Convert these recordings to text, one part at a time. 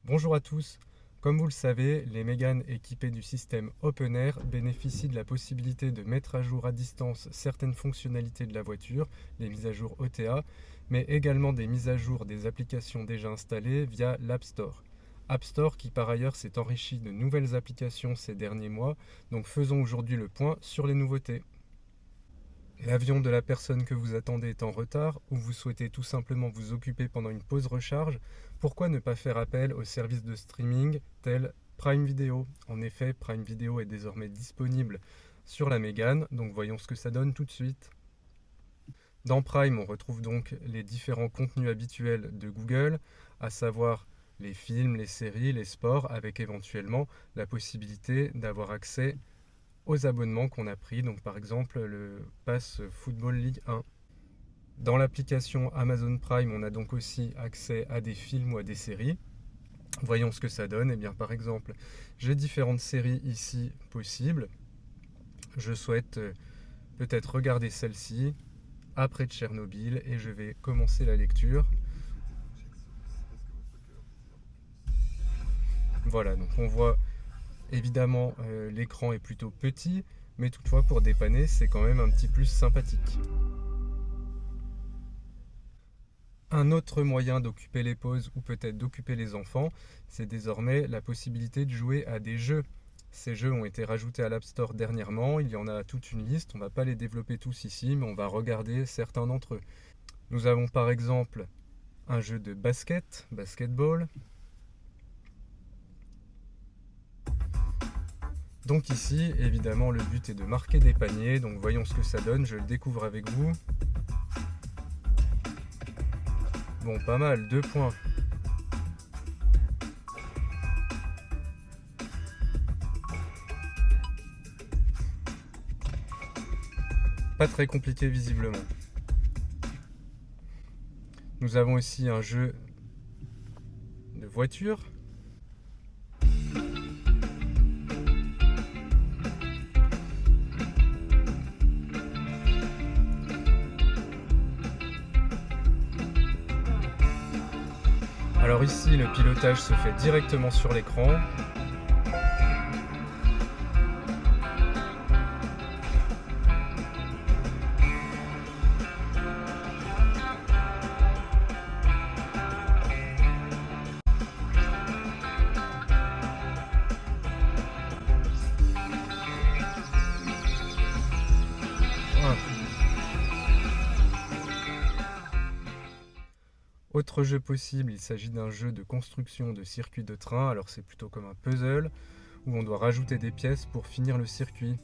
Bonjour à tous. Comme vous le savez, les Mégane équipées du système OpenAir bénéficient de la possibilité de mettre à jour à distance certaines fonctionnalités de la voiture, les mises à jour OTA, mais également des mises à jour des applications déjà installées via l'App Store. App Store qui par ailleurs s'est enrichi de nouvelles applications ces derniers mois, donc faisons aujourd'hui le point sur les nouveautés. L'avion de la personne que vous attendez est en retard ou vous souhaitez tout simplement vous occuper pendant une pause recharge, pourquoi ne pas faire appel aux services de streaming tels Prime Video? En effet, Prime Video est désormais disponible sur la Mégane, donc voyons ce que ça donne tout de suite. Dans Prime, on retrouve donc les différents contenus habituels de Google, à savoir les films, les séries, les sports, avec éventuellement la possibilité d'avoir accès aux abonnements qu'on a pris, donc par exemple le Pass Football League 1. Dans l'application Amazon Prime, on a donc aussi accès à des films ou à des séries. Voyons ce que ça donne. Eh bien, par exemple, j'ai différentes séries ici possibles. Je souhaite peut-être regarder celle-ci après Tchernobyl et je vais commencer la lecture. Voilà, donc on voit évidemment l'écran est plutôt petit, mais toutefois pour dépanner, c'est quand même un petit plus sympathique. Un autre moyen d'occuper les pauses ou peut-être d'occuper les enfants, c'est désormais la possibilité de jouer à des jeux. Ces jeux ont été rajoutés à l'App Store dernièrement, il y en a toute une liste, on ne va pas les développer tous ici, mais on va regarder certains d'entre eux. Nous avons par exemple un jeu de basketball. Donc ici, évidemment, le but est de marquer des paniers, donc voyons ce que ça donne, je le découvre avec vous. Bon, pas mal, 2 points. Pas très compliqué visiblement. Nous avons aussi un jeu de voiture. Alors ici, le pilotage se fait directement sur l'écran. Autre jeu possible, il s'agit d'un jeu de construction de circuits de train. Alors c'est plutôt comme un puzzle où on doit rajouter des pièces pour finir le circuit.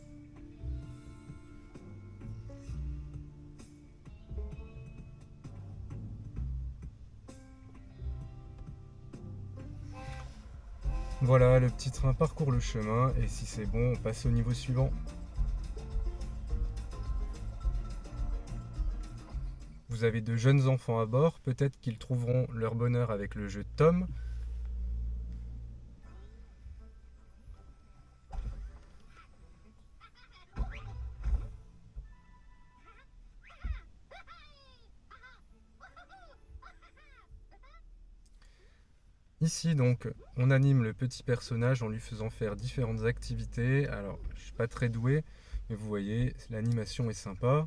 Voilà, le petit train parcourt le chemin et si c'est bon, on passe au niveau suivant. Vous avez de jeunes enfants à bord, peut-être qu'ils trouveront leur bonheur avec le jeu Tom. Ici donc, on anime le petit personnage en lui faisant faire différentes activités. Alors, je suis pas très doué, mais vous voyez, l'animation est sympa.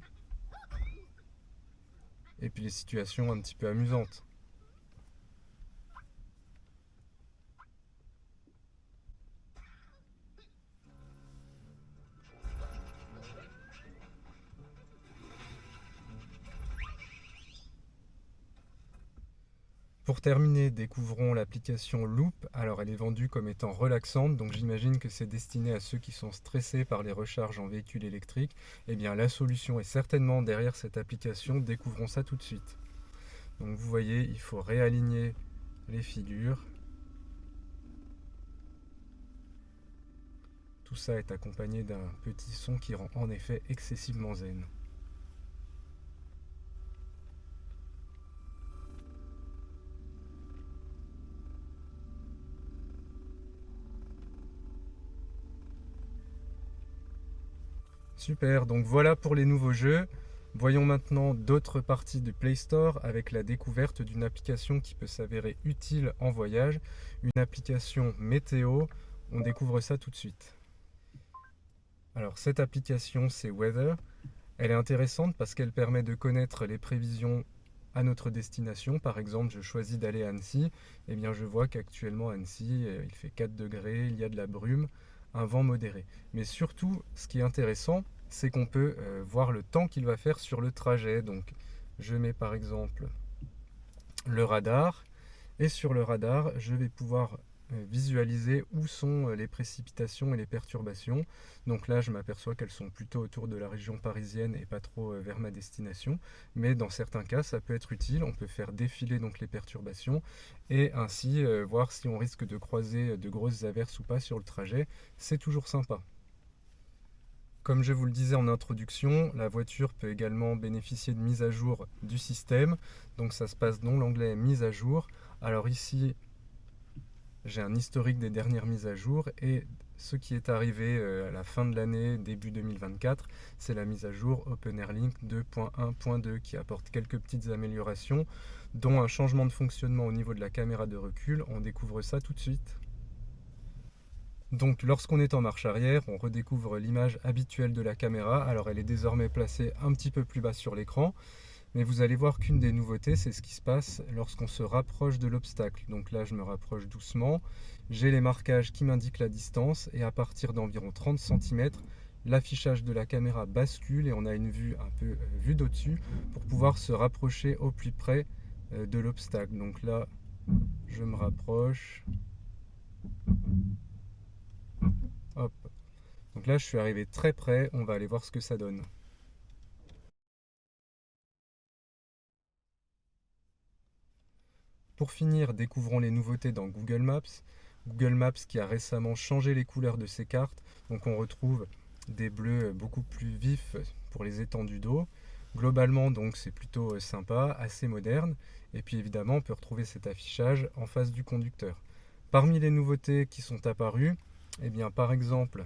Et puis les situations un petit peu amusantes. Pour terminer, découvrons l'application Loop. Alors elle est vendue comme étant relaxante, donc j'imagine que c'est destiné à ceux qui sont stressés par les recharges en véhicule électrique. Eh bien la solution est certainement derrière cette application, découvrons ça tout de suite. Donc vous voyez, il faut réaligner les figures. Tout ça est accompagné d'un petit son qui rend en effet excessivement zen. Super, donc voilà pour les nouveaux jeux. Voyons maintenant d'autres parties du Play Store avec la découverte d'une application qui peut s'avérer utile en voyage, une application météo. On découvre ça tout de suite. Alors cette application c'est Weather. Elle est intéressante parce qu'elle permet de connaître les prévisions à notre destination. Par exemple, je choisis d'aller à Annecy. Eh bien, je vois qu'actuellement à Annecy, il fait 4 degrés, il y a de la brume, un vent modéré. Mais surtout, ce qui est intéressant, c'est qu'on peut voir le temps qu'il va faire sur le trajet. Donc, je mets par exemple le radar. Et sur le radar, je vais pouvoir visualiser où sont les précipitations et les perturbations. Donc là, je m'aperçois qu'elles sont plutôt autour de la région parisienne et pas trop vers ma destination. Mais dans certains cas, ça peut être utile. On peut faire défiler donc les perturbations et ainsi voir si on risque de croiser de grosses averses ou pas sur le trajet. C'est toujours sympa. Comme je vous le disais en introduction, la voiture peut également bénéficier de mise à jour du système. Donc ça se passe dans l'onglet mise à jour. Alors ici, j'ai un historique des dernières mises à jour et ce qui est arrivé à la fin de l'année, début 2024, c'est la mise à jour OpenAirLink 2.1.2 qui apporte quelques petites améliorations, dont un changement de fonctionnement au niveau de la caméra de recul. On découvre ça tout de suite. Donc lorsqu'on est en marche arrière, on redécouvre l'image habituelle de la caméra. Alors elle est désormais placée un petit peu plus bas sur l'écran. Mais vous allez voir qu'une des nouveautés, c'est ce qui se passe lorsqu'on se rapproche de l'obstacle. Donc là, je me rapproche doucement. J'ai les marquages qui m'indiquent la distance et à partir d'environ 30 cm, l'affichage de la caméra bascule et on a une vue un peu vue d'au-dessus pour pouvoir se rapprocher au plus près de l'obstacle. Donc là, je me rapproche. Hop. Donc là, je suis arrivé très près. On va aller voir ce que ça donne. Pour finir, découvrons les nouveautés dans Google Maps. Google Maps qui a récemment changé les couleurs de ses cartes. Donc on retrouve des bleus beaucoup plus vifs pour les étendues d'eau. Globalement, donc c'est plutôt sympa, assez moderne. Et puis évidemment, on peut retrouver cet affichage en face du conducteur. Parmi les nouveautés qui sont apparues, eh bien par exemple,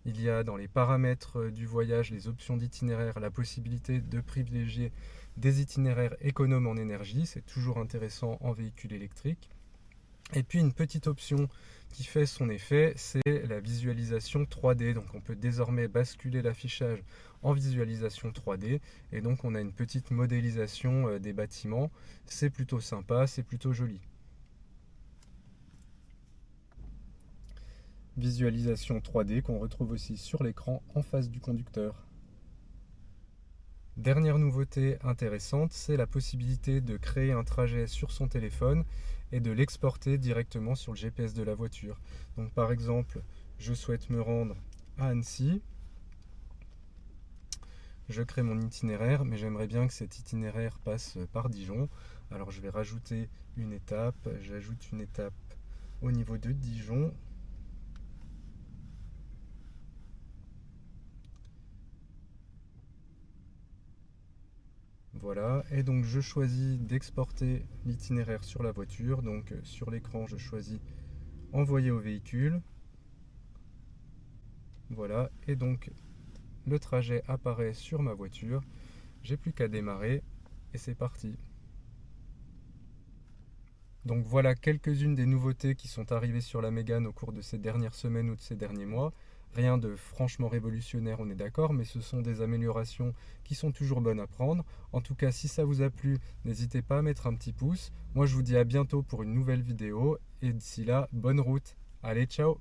il y a dans les paramètres du voyage, les options d'itinéraire, la possibilité de privilégier des itinéraires économes en énergie. C'est toujours intéressant en véhicule électrique. Et puis une petite option qui fait son effet, c'est la visualisation 3D. Donc on peut désormais basculer l'affichage en visualisation 3D. Et donc on a une petite modélisation des bâtiments. C'est plutôt sympa, c'est plutôt joli. Visualisation 3D qu'on retrouve aussi sur l'écran en face du conducteur. Dernière nouveauté intéressante, c'est la possibilité de créer un trajet sur son téléphone et de l'exporter directement sur le GPS de la voiture. Donc par exemple, je souhaite me rendre à Annecy. Je crée mon itinéraire, mais j'aimerais bien que cet itinéraire passe par Dijon. Alors je vais rajouter une étape. J'ajoute une étape au niveau de Dijon. Voilà, et donc je choisis d'exporter l'itinéraire sur la voiture. Donc sur l'écran, je choisis envoyer au véhicule. Voilà, et donc le trajet apparaît sur ma voiture. J'ai plus qu'à démarrer et c'est parti. Donc voilà quelques-unes des nouveautés qui sont arrivées sur la Mégane au cours de ces dernières semaines ou de ces derniers mois. Rien de franchement révolutionnaire, on est d'accord, mais ce sont des améliorations qui sont toujours bonnes à prendre. En tout cas, si ça vous a plu, n'hésitez pas à mettre un petit pouce. Moi, je vous dis à bientôt pour une nouvelle vidéo et d'ici là, bonne route. Allez, ciao!